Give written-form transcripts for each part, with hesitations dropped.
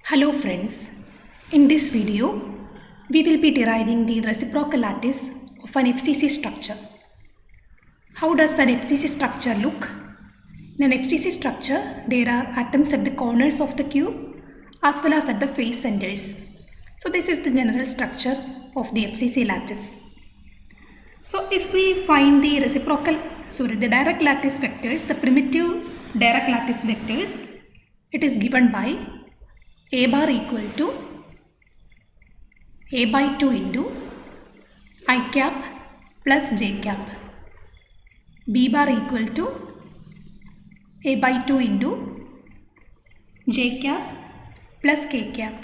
Hello friends, in this video we will be deriving the reciprocal lattice of an FCC structure. How does an FCC structure look? In an FCC structure there are atoms at the corners of the cube as well as at the face centers. So this is the general structure of the FCC lattice. So if we find the direct lattice vectors, the primitive direct lattice vectors, it is given by A bar equal to A by 2 into I cap plus J cap. B bar equal to A by 2 into J cap plus K cap.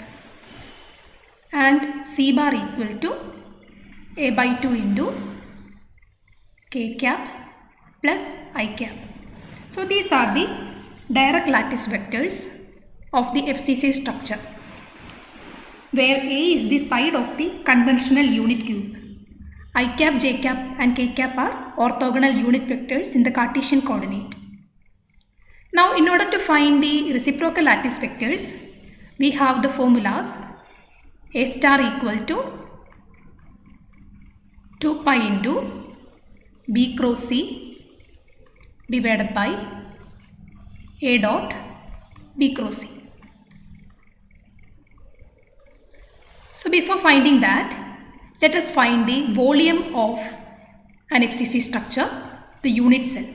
And C bar equal to A by 2 into K cap plus I cap. So these are the direct lattice vectors of the FCC structure, where A is the side of the conventional unit cube. I cap, J cap and K cap are orthogonal unit vectors in the Cartesian coordinate. Now in order to find the reciprocal lattice vectors, we have the formulas A star equal to 2 pi into B cross C divided by A dot B cross C. So before finding that, let us find the volume of an FCC structure, the unit cell.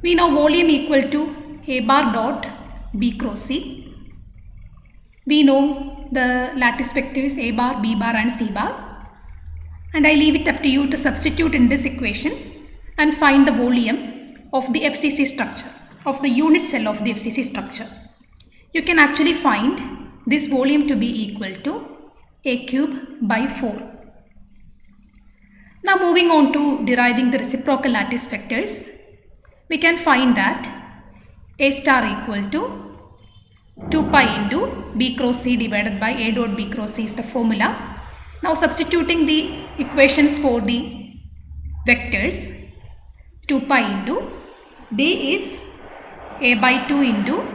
We know volume equal to A bar dot B cross C. We know the lattice vectors A bar, B bar and C bar. And I leave it up to you to substitute in this equation and find the volume of the FCC structure, of the unit cell of the FCC structure. You can actually find this volume to be equal to A cube by 4. Now moving on to deriving the reciprocal lattice vectors, we can find that A star equal to 2 pi into B cross C divided by A dot B cross C is the formula. Now substituting the equations for the vectors, 2 pi into B is A by 2 into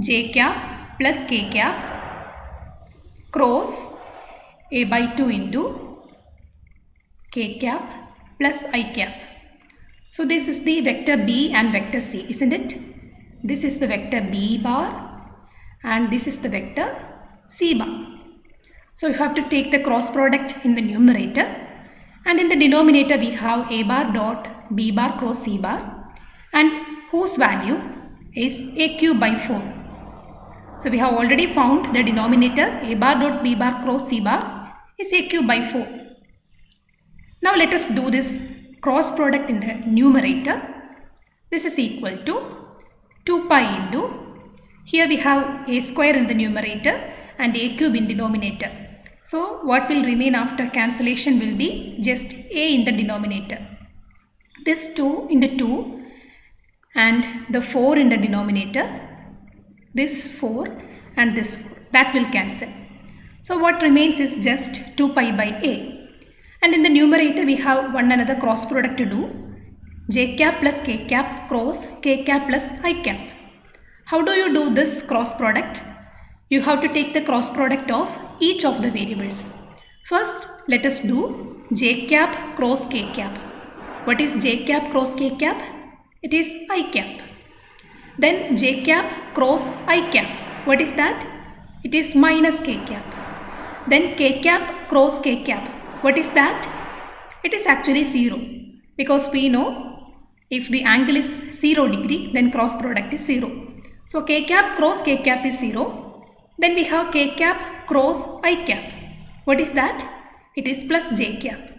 J cap plus K cap cross A by 2 into K cap plus I cap. So this is the vector B and vector C, isn't it? This is the vector B bar and this is the vector C bar. So you have to take the cross product in the numerator, and in the denominator we have A bar dot B bar cross C bar, and whose value is A cube by 4. So we have already found the denominator A bar dot B bar cross C bar is A cube by 4. Now let us do this cross product in the numerator. This is equal to 2 pi into, here we have A square in the numerator and A cube in denominator. So what will remain after cancellation will be just A in the denominator. This 2 into 2 and the 4 in the denominator, this 4 and this 4, that will cancel. So what remains is just 2 pi by A. And in the numerator we have one another cross product to do, J cap plus K cap cross K cap plus I cap. How do you do this cross product? You have to take the cross product of each of the variables. First, let us do J cap cross K cap. What is J cap cross K cap? It is I cap. Then J cap cross I cap. What is that? It is minus K cap. Then K cap cross K cap. What is that? It is actually 0. Because we know if the angle is 0 degree, then cross product is 0. So K cap cross K cap is 0. Then we have K cap cross I cap. What is that? It is plus J cap.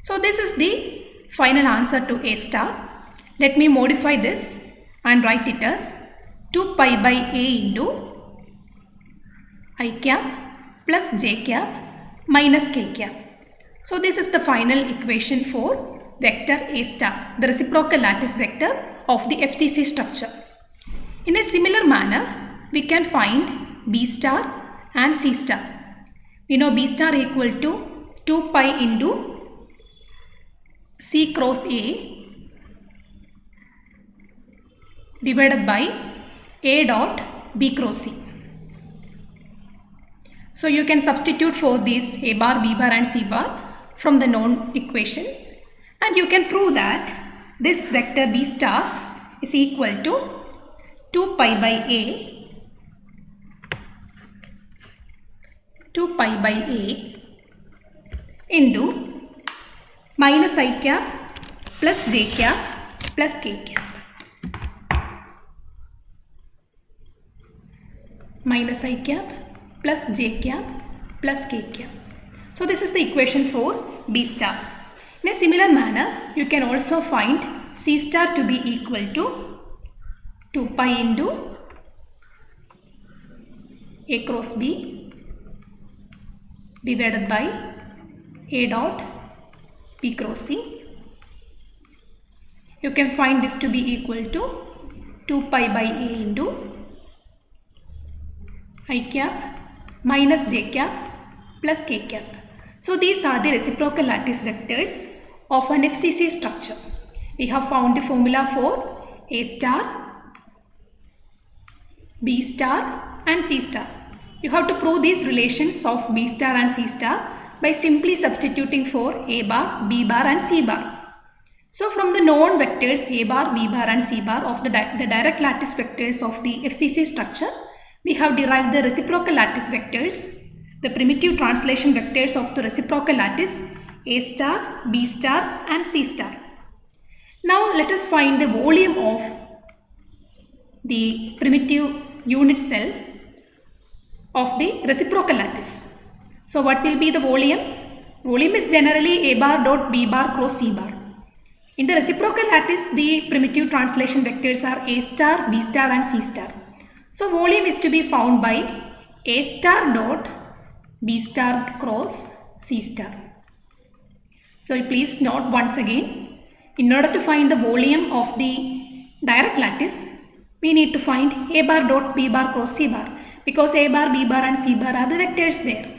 So this is the final answer to A star. Let me modify this and write it as 2 pi by A into I cap plus J cap minus K cap. So this is the final equation for vector A star, the reciprocal lattice vector of the FCC structure. In a similar manner, we can find B star and C star. We know B star equal to 2 pi into C cross A divided by A dot B cross C. So you can substitute for these A bar, B bar and C bar from the known equations, and you can prove that this vector B star is equal to 2 pi by A into minus I cap plus j cap plus k cap. Minus I cap plus j cap plus k cap. So this is the equation for B star. In a similar manner, you can also find C star to be equal to 2 pi into A cross B divided by A dot B cross C. You can find this to be equal to 2 pi by A into I cap minus j cap plus k cap. So these are the reciprocal lattice vectors of an FCC structure. We have found the formula for A star, B star and C star. You have to prove these relations of B star and C star by simply substituting for A bar, B bar and C bar. So from the known vectors A bar, B bar and C bar of the direct lattice vectors of the FCC structure, we have derived the reciprocal lattice vectors, the primitive translation vectors of the reciprocal lattice A star, B star and C star. Now let us find the volume of the primitive unit cell of the reciprocal lattice. So what will be the volume? Volume is generally A bar dot B bar cross C bar. In the reciprocal lattice, the primitive translation vectors are A star, B star and C star. So volume is to be found by A star dot B star cross C star. So please note once again, in order to find the volume of the direct lattice, we need to find A bar dot B bar cross C bar, because A bar, B bar and C bar are the vectors there.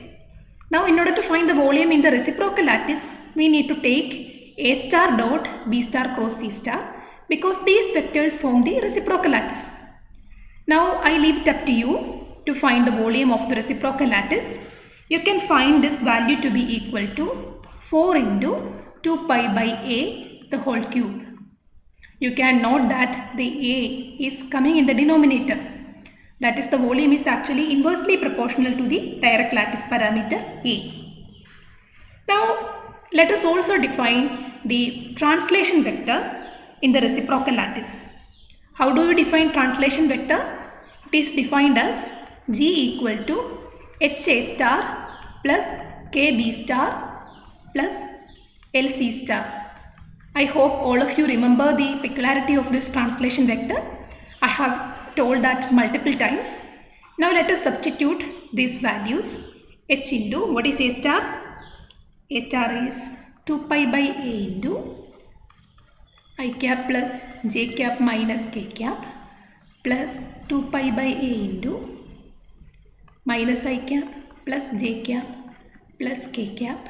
Now in order to find the volume in the reciprocal lattice, we need to take A star dot B star cross C star, because these vectors form the reciprocal lattice. Now I leave it up to you to find the volume of the reciprocal lattice. You can find this value to be equal to 4 into 2 pi by A the whole cube. You can note that the A is coming in the denominator. That is, the volume is actually inversely proportional to the direct lattice parameter A. Now let us also define the translation vector in the reciprocal lattice. How do you define translation vector? It is defined as G equal to HA star plus KB star plus LC star. I hope all of you remember the peculiarity of this translation vector. I have told that multiple times. Now let us substitute these values. H into, what is A star? A star is 2 pi by A into I cap plus j cap minus k cap plus 2 pi by A into minus I cap plus j cap plus k cap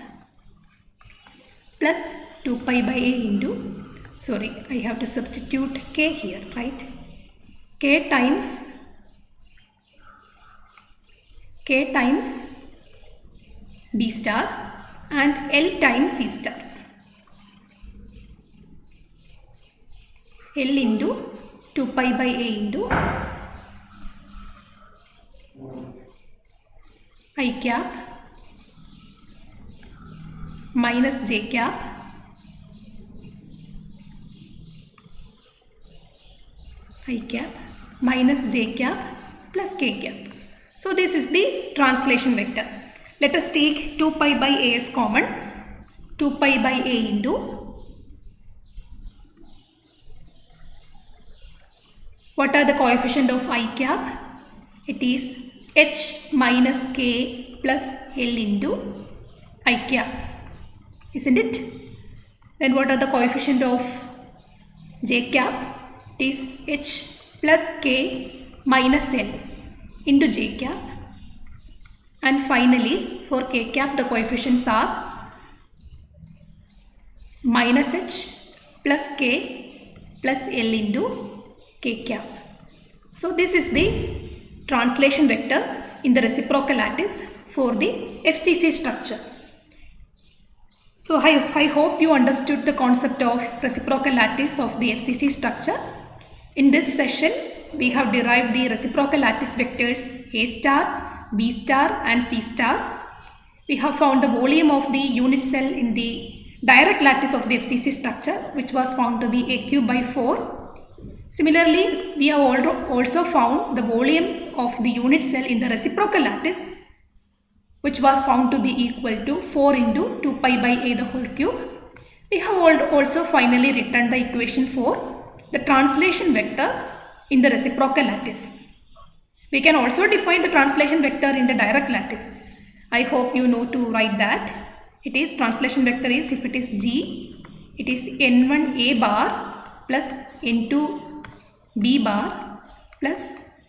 plus 2 pi by A into, sorry, I have to substitute k here, right? K times B star and L times C star. L into 2 pi by A into I cap minus j cap I cap minus j cap plus k cap. So this is the translation vector. Let us take 2 pi by A as common. 2 pi by A into, what are the coefficient of I cap? It is H minus K plus L into I cap, isn't it? Then what are the coefficient of J cap? It is H plus K minus L into J cap. And finally for K cap the coefficients are minus H plus K plus L into K cap. So this is the translation vector in the reciprocal lattice for the FCC structure. So I hope you understood the concept of reciprocal lattice of the FCC structure. In this session, we have derived the reciprocal lattice vectors A star, B star and C star. We have found the volume of the unit cell in the direct lattice of the FCC structure, which was found to be A cube by 4. Similarly, we have also found the volume of the unit cell in the reciprocal lattice, which was found to be equal to 4 into 2 pi by a the whole cube. We have also finally written the equation for the translation vector in the reciprocal lattice. We can also define the translation vector in the direct lattice. I hope you know to write that. It is translation vector is, if it is G, it is n1 a bar plus n2 b bar plus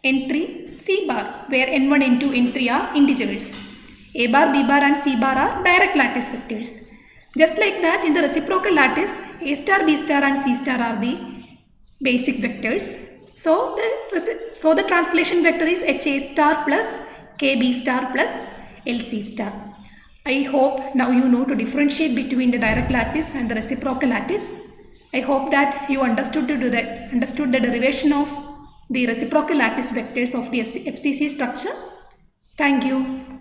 n3 c bar, where n1, n2, n3 are integers. A bar, B bar and C bar are direct lattice vectors. Just like that, in the reciprocal lattice, A star, B star and C star are the basic vectors. So the translation vector is HA star plus KB star plus LC star. I hope now you know to differentiate between the direct lattice and the reciprocal lattice. I hope that you understood the derivation of the reciprocal lattice vectors of the FCC structure. Thank you.